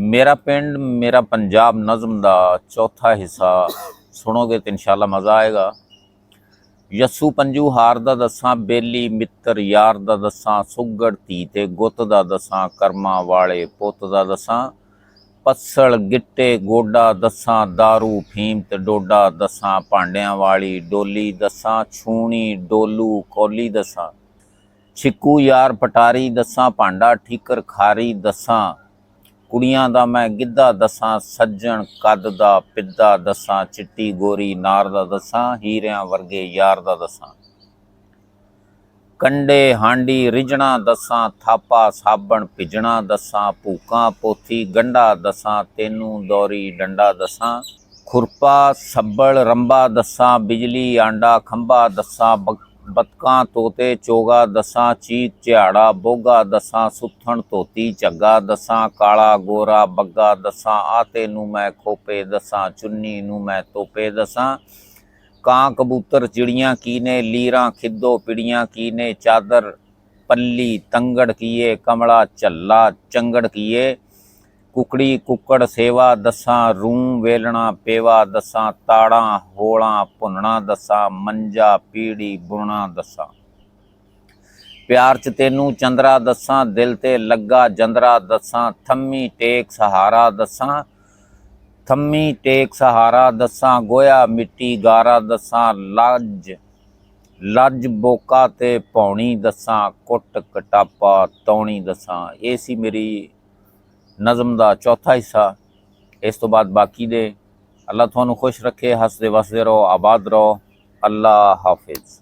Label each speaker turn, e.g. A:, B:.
A: मेरा पिंड मेरा पंजाब नज़म दा चौथा हिस्सा सुनोगे तो इंशाल्लाह मज़ा आएगा। यस्सू पंजू हार दा दसां, बेली मित्र यार दा दसां, सुगड़ धी ते गुत दा दसां, कर्मा वाले पुत दा दसां, पत्सड़ गिट्टे गोडा दसां, दारू फीम ते डोडा दसां, भांडियां वाली डोली दसां, छूनी डोलू कौली दसां, छिक्कू यार पटारी दसां, भांडा ठीकर खारी दसां, कुड़ियां दा मैं गिद्धा दसां, सज्जन कद दा पिद्दा दसां, चिट्टी गोरी नार दा दसां, हीरियां वर्गे यार दा दसां, कंडे हांडी रिझणा दसां, थापा साबण भिजणा दसां, भूकां पोथी गंढा दसां, तेनू दौरी डंडा दसां, खुरपा सब्बड़ रंबा दसां, बिजली आंडा खंबा दसां, बतकां तोते चोगा दसां, चीक चिहाड़ा बोगा दसां, सुथण धोती झग्गा दसां, काला गोरा बग्गा दसां, आते नू मैं खोपे दसां, चुन्नी नू मैं तोपे दसां, कां कबूतर चिड़ियां कीने, लीरां खिद्दो पिड़ियां कीने, चादर पल्ली तंगड़ किए, कमला झल्ला चंगड़ किए, कुकड़ी कुकड़ सेवा दसां, रूं वेलना पेवा दसां, ताड़ा होला भुनना दसां, मंजा पीड़ी बुनना दसां, प्यार च तेनू चंद्रा दसां, दिल ते लग्गा जंदरा दसां, थम्मी टेक सहारा दसां, थम्मी टेक सहारा दसां, गोया मिट्टी गारा दसां, लज बोका ते पौनी दसां, कुट कटापा तौनी दसां। ये सी मेरी नज़म दा चौथा हिस्सा। इस तो बाद बाकी दे। अल्लाह तुहानू खुश रखे, हसदे वसदे रहो, आबाद रहो। अल्लाह हाफिज़।